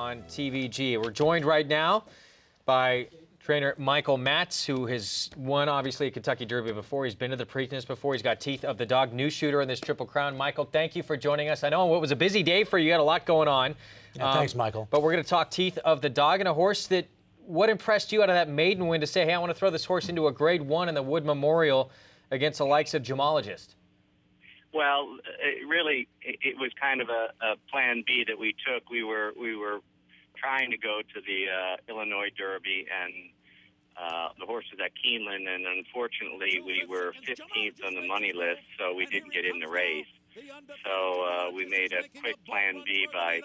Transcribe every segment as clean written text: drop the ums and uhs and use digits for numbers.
on TVG. We're joined right now by trainer Michael Matz, who has won, obviously, a Kentucky Derby before. He's been to the Preakness before. He's got Teeth of the Dog, new shooter in this Triple Crown. Michael, thank you for joining us. I know it was a busy day for you. You had a lot going on. Yeah, thanks, Michael. But we're going to talk Teeth of the Dog and a horse that, what impressed you out of that maiden win to say, hey, I want to throw this horse into a Grade 1 in the Wood Memorial against the likes of Gemologist? Well, it was kind of a plan B that we took. We were trying to go to the Illinois Derby, and the horse was at Keeneland, and unfortunately we were 15th on the money list, so we didn't get in the race. So we made a quick plan B by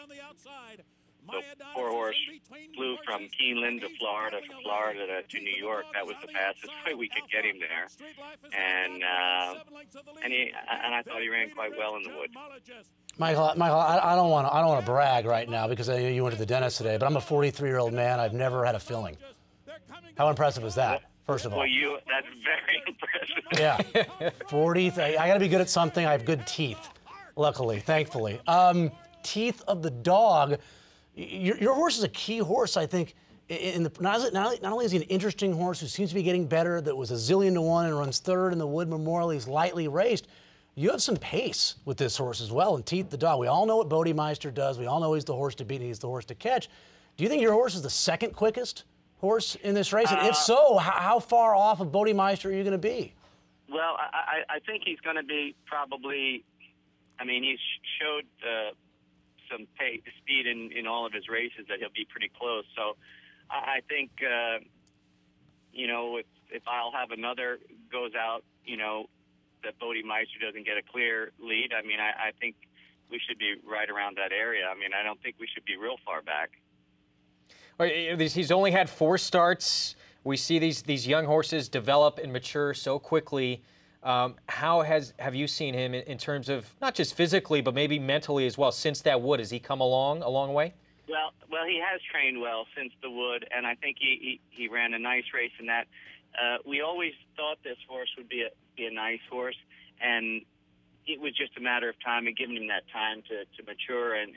the poor horse flew from Keeneland to Florida, from Florida to New York. That was the fastest way we could get him there, and I thought he ran quite well in the Wood. Michael, I don't want to brag right now because I know you went to the dentist today, but I'm a 43-year-old man. I've never had a filling. How impressive is that? First of all. Well, that's very impressive. Yeah, 40. I got to be good at something. I have good teeth, luckily, thankfully. Teeth of the Dog. Your horse is a key horse, I think. Not only is he an interesting horse who seems to be getting better, that was 1,000,000 to 1 and runs third in the Wood Memorial. He's lightly raced. You have some pace with this horse as well, and Teeth the Dog. We all know what Bodemeister does. We all know he's the horse to beat and he's the horse to catch. Do you think your horse is the second quickest horse in this race? And if so, how far off of Bodemeister are you going to be? Well, I think he's going to be probably, I mean, he's showed some speed in all of his races that he'll be pretty close. So I think, you know, if I'll have another goes out, you know, that Bodemeister doesn't get a clear lead, I mean, I think we should be right around that area. I mean, I don't think we should be real far back. He's only had 4 starts. We see these young horses develop and mature so quickly. How have you seen him in terms of not just physically, but maybe mentally as well since that Wood? Has he come a long way? Well, he has trained well since the Wood, and I think he ran a nice race in that. We always thought this horse would be a nice horse, and it was just a matter of time and giving him that time to mature and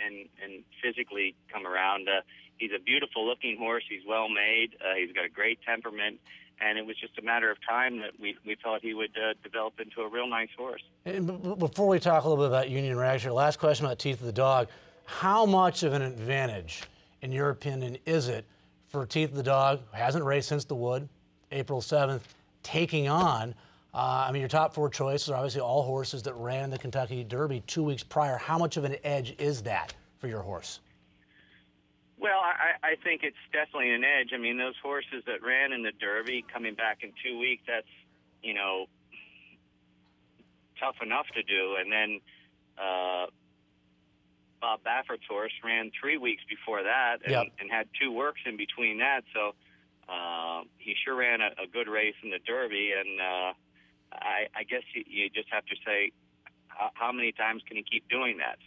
physically come around. He's a beautiful-looking horse. He's well-made. He's got a great temperament. And it was just a matter of time that we thought he would develop into a real nice horse. And before we talk a little bit about Union Rags, your last question about Teeth of the Dog, how much of an advantage, in your opinion, is it for Teeth of the Dog, who hasn't raced since the Wood, April 7th, taking on, I mean, your top 4 choices are obviously all horses that ran in the Kentucky Derby 2 weeks prior. How much of an edge is that for your horse? Well, I think it's definitely an edge. I mean, those horses that ran in the Derby coming back in 2 weeks, that's, you know, tough enough to do. And then Bob Baffert's horse ran 3 weeks before that and had 2 works in between that. So he sure ran a good race in the Derby. And I guess you just have to say, how many times can he keep doing that?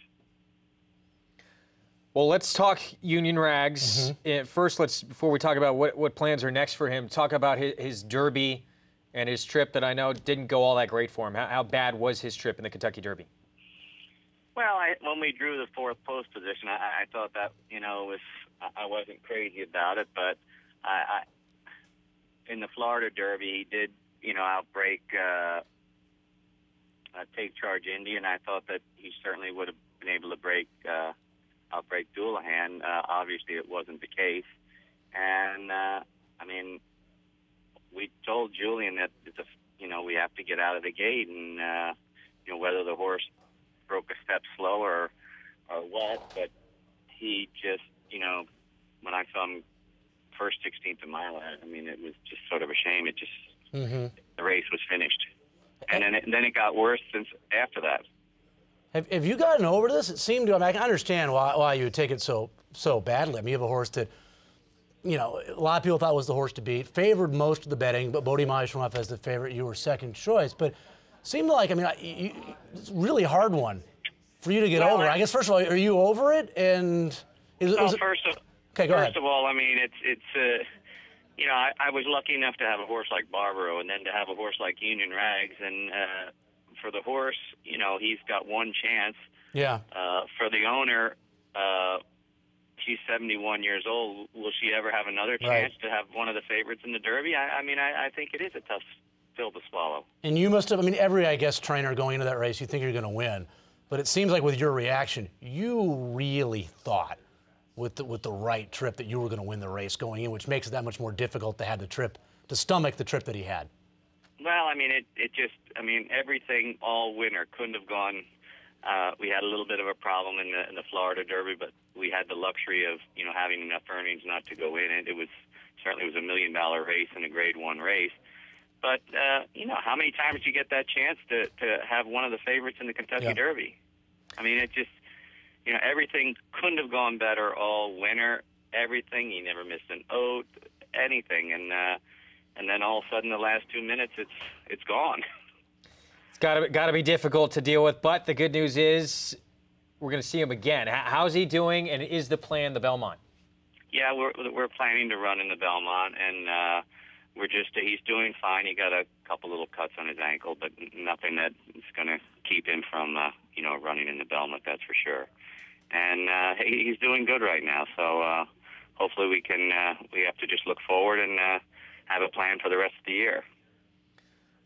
Well, let's talk Union Rags. First, before we talk about what plans are next for him, talk about his Derby and his trip that I know didn't go all that great for him. How bad was his trip in the Kentucky Derby? Well, when we drew the 4th post position, I thought that, you know, I wasn't crazy about it, but in the Florida Derby, he did, you know, outbreak Take Charge Indy, and I thought that he certainly would have been able to outbreak Doulahan. Obviously, it wasn't the case. And, I mean, we told Julian that, you know, we have to get out of the gate and, you know, whether the horse broke a step slower or what. But he just, you know, when I saw him first 16th of mile, I mean, it was just sort of a shame. It just, the race was finished. And then it got worse since after that. Have you gotten over this? It seemed to, I mean, I can understand why you would take it so badly. I mean, you have a horse that, you know, a lot of people thought was the horse to beat, favored most of the betting, but Bodemeister went up as the favorite. You were second choice. But it seemed like, I mean, it's a really hard one for you to get over. I guess, first of all, are you over it? And first of all, I mean, it's you know, I was lucky enough to have a horse like Barbaro and then to have a horse like Union Rags. And for the horse, you know, he's got one chance. Yeah. For the owner, she's 71 years old. Will she ever have another chance to have one of the favorites in the Derby? I mean, I think it is a tough pill to swallow. And you must have, I mean, every, I guess, trainer going into that race, you think you're going to win. But it seems like with your reaction, you really thought with the right trip that you were going to win the race going in, which makes it that much more difficult to have the trip, to stomach the trip that he had. Well, I mean, it just, I mean, everything all winter couldn't have gone. We had a little bit of a problem in the Florida Derby, but we had the luxury of, you know, having enough earnings not to go in it. It was certainly was $1 million race and a Grade 1 race. But, you know, how many times do you get that chance to have one of the favorites in the Kentucky Derby? I mean, it just, you know, everything couldn't have gone better all winter. Everything. He never missed an oat, anything. And then all of a sudden, the last 2 minutes, it's gone. It's got to be difficult to deal with, but the good news is we're going to see him again. How's he doing, and is the plan the Belmont? Yeah, we're planning to run in the Belmont, and he's doing fine. He got a couple little cuts on his ankle, but nothing that is going to keep him from, you know, running in the Belmont, that's for sure. And he's doing good right now, so hopefully we have to just look forward and have a plan for the rest of the year.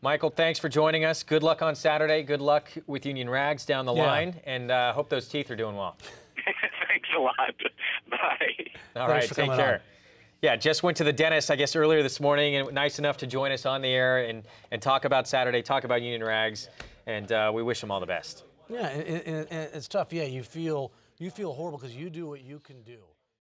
Michael, thanks for joining us. Good luck on Saturday. Good luck with Union Rags down the line, and hope those teeth are doing well. Thanks a lot. Bye. All right, take care. Yeah, just went to the dentist, I guess, earlier this morning, and nice enough to join us on the air and talk about Saturday, talk about Union Rags, and we wish him all the best. Yeah, and it's tough. Yeah, you feel horrible because you do what you can do.